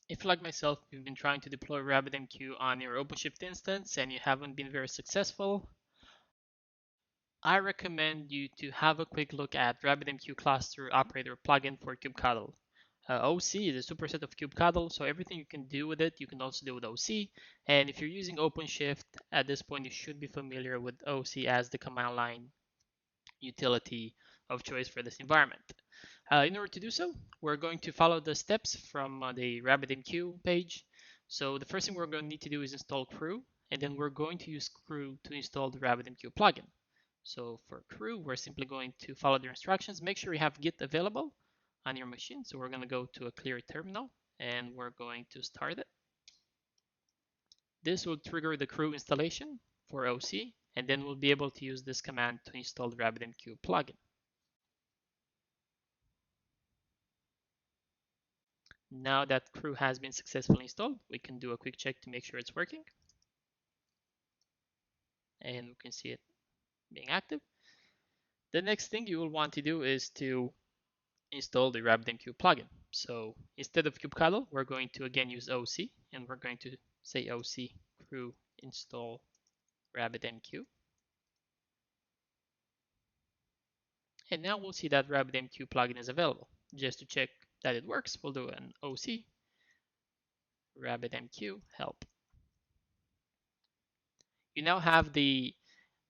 If, like myself, you've been trying to deploy RabbitMQ on your OpenShift instance and you haven't been very successful, I recommend you to have a quick look at RabbitMQ cluster operator plugin for kubectl. OC is a superset of kubectl, so everything you can do with it, you can also do with OC. And if you're using OpenShift, at this point, you should be familiar with OC as the command line utility of choice for this environment. In order to do so, we're going to follow the steps from the RabbitMQ page. So the first thing we're going to need to do is install krew, and then we're going to use krew to install the RabbitMQ plugin. So for krew, we're simply going to follow the instructions. Make sure you have Git available on your machine. So we're going to go to a clear terminal, and we're going to start it. This will trigger the krew installation for OC, and then we'll be able to use this command to install the RabbitMQ plugin. Now that krew has been successfully installed, we can do a quick check to make sure it's working. And we can see it being active. The next thing you will want to do is to install the RabbitMQ plugin. So instead of kubectl, we're going to again use OC, and we're going to say OC krew install RabbitMQ. And now we'll see that RabbitMQ plugin is available. Just to check that it works, we'll do an OC RabbitMQ help. You now have the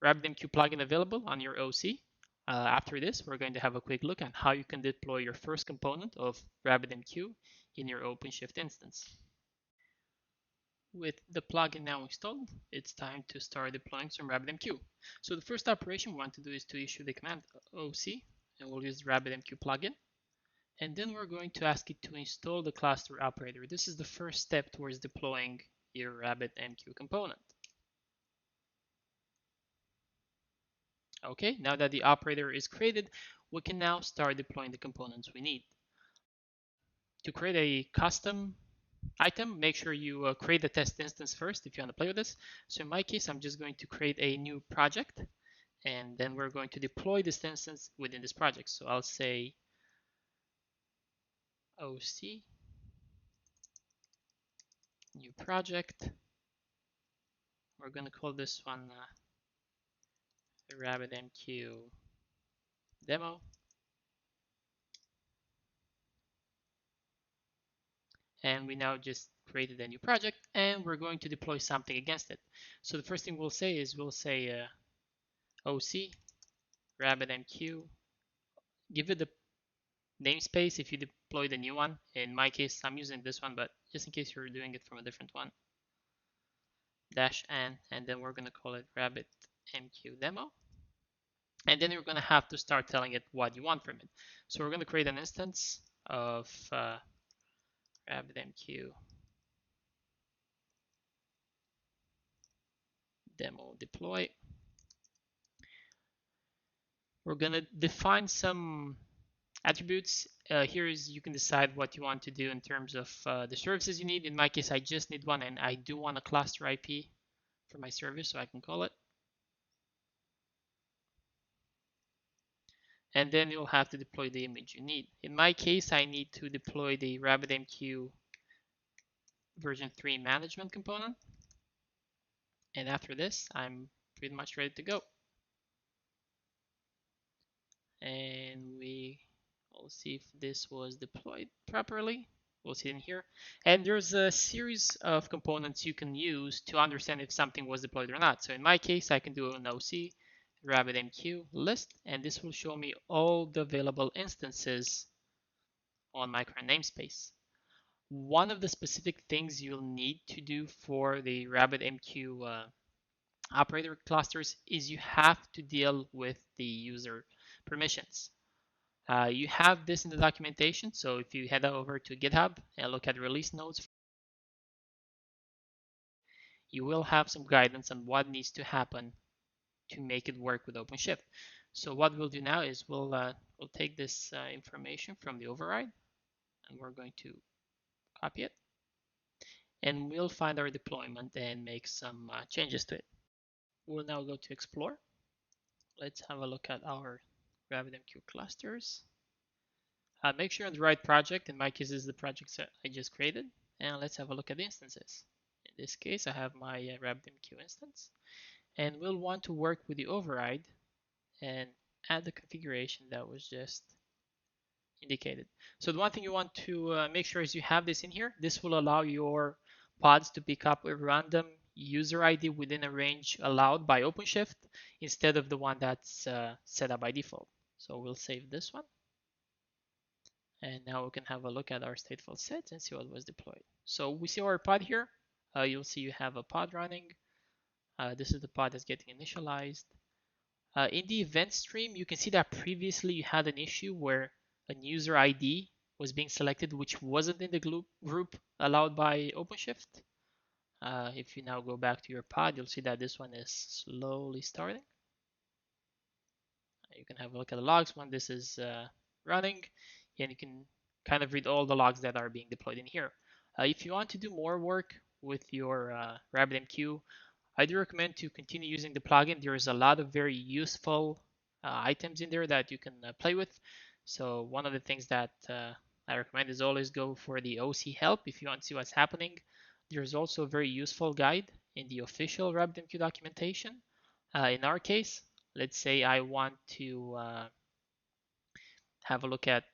RabbitMQ plugin available on your OC. After this, we're going to have a quick look at how you can deploy your first component of RabbitMQ in your OpenShift instance. With the plugin now installed, it's time to start deploying some RabbitMQ. So the first operation we want to do is to issue the command OC, and we'll use the RabbitMQ plugin. And then we're going to ask it to install the cluster operator. This is the first step towards deploying your RabbitMQ component. Okay, now that the operator is created, we can now start deploying the components we need. To create a custom item, make sure you create the test instance first if you want to play with this. So in my case, I'm just going to create a new project, and then we're going to deploy this instance within this project. So I'll say OC, new project. We're going to call this one rabbitmq demo. And we now just created a new project, and we're going to deploy something against it. So the first thing we'll say is we'll say OC rabbitmq. Give it the namespace if you deploy the new one. In my case, I'm using this one, but just in case you're doing it from a different one, -n, and then we're going to call it rabbitmq-demo. And then you're going to have to start telling it what you want from it. So we're going to create an instance of rabbitmq-demo-deploy. We're going to define some attributes. Here is you can decide what you want to do in terms of the services you need. In my case, I just need one, and I do want a ClusterIP for my service, so I can call it. And then you'll have to deploy the image you need. In my case, I need to deploy the RabbitMQ version 3 management component. And after this, I'm pretty much ready to go. And we'll see if this was deployed properly. We'll see it in here. And there's a series of components you can use to understand if something was deployed or not. So in my case, I can do an OC RabbitMQ list, and this will show me all the available instances on my current namespace. One of the specific things you'll need to do for the RabbitMQ operator clusters is you have to deal with the user permissions. You have this in the documentation, so if you head over to GitHub and look at release notes, you will have some guidance on what needs to happen to make it work with OpenShift. So what we'll do now is we'll take this information from the override, and we're going to copy it, and we'll find our deployment and make some changes to it. We'll now go to Explore. Let's have a look at our RabbitMQ clusters. Make sure you're in the right project. In my case, this is the project that I just created. And let's have a look at the instances. In this case, I have my rabbitmq instance, and we'll want to work with the override and add the configuration that was just indicated. So the one thing you want to make sure is you have this in here. This will allow your pods to pick up a random user ID within a range allowed by OpenShift instead of the one that's set up by default. So we'll save this one. And now we can have a look at our stateful set and see what was deployed. So we see our pod here. You'll see you have a pod running. This is the pod that's getting initialized. In the event stream, you can see that previously you had an issue where a user ID was being selected, which wasn't in the group allowed by OpenShift. If you now go back to your pod, you'll see that this one is slowly starting. You can have a look at the logs when this is running, and you can kind of read all the logs that are being deployed in here. If you want to do more work with your RabbitMQ, I do recommend to continue using the plugin. There is a lot of very useful items in there that you can play with. So one of the things that I recommend is always go for the OC help if you want to see what's happening. There's also a very useful guide in the official RabbitMQ documentation. In our case, let's say I want to have a look at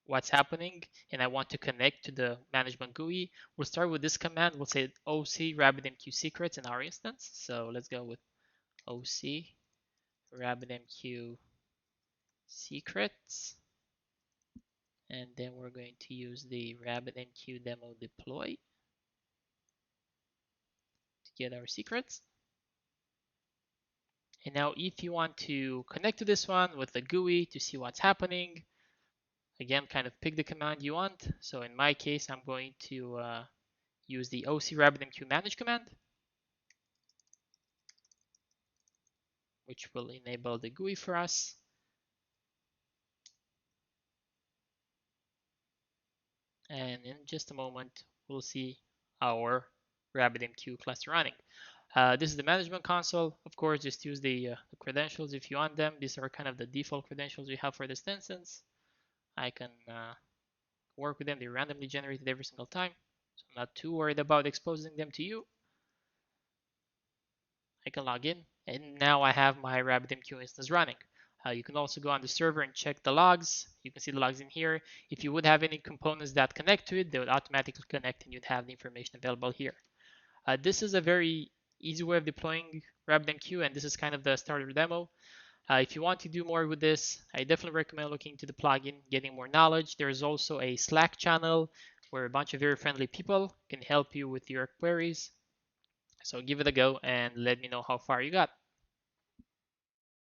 what's happening and I want to connect to the management GUI. We'll start with this command. We'll say OC rabbitmq secrets in our instance. So let's go with OC rabbitmq secrets. And then we're going to use the rabbitmq-demo-deploy to get our secrets. And now if you want to connect to this one with the GUI to see what's happening, again, kind of pick the command you want. So in my case, I'm going to use the OC rabbitmq manage command, which will enable the GUI for us. And in just a moment, we'll see our RabbitMQ cluster running. This is the management console. Of course, just use the credentials if you want them. These are kind of the default credentials we have for this instance. I can work with them. They're randomly generated every single time. So I'm not too worried about exposing them to you. I can log in, and now I have my RabbitMQ instance running. You can also go on the server and check the logs. You can see the logs in here. If you would have any components that connect to it, they would automatically connect and you'd have the information available here. This is a very easy way of deploying RabbitMQ, and this is kind of the starter demo. If you want to do more with this, I definitely recommend looking into the plugin, getting more knowledge. There's also a Slack channel where a bunch of very friendly people can help you with your queries. So give it a go and let me know how far you got.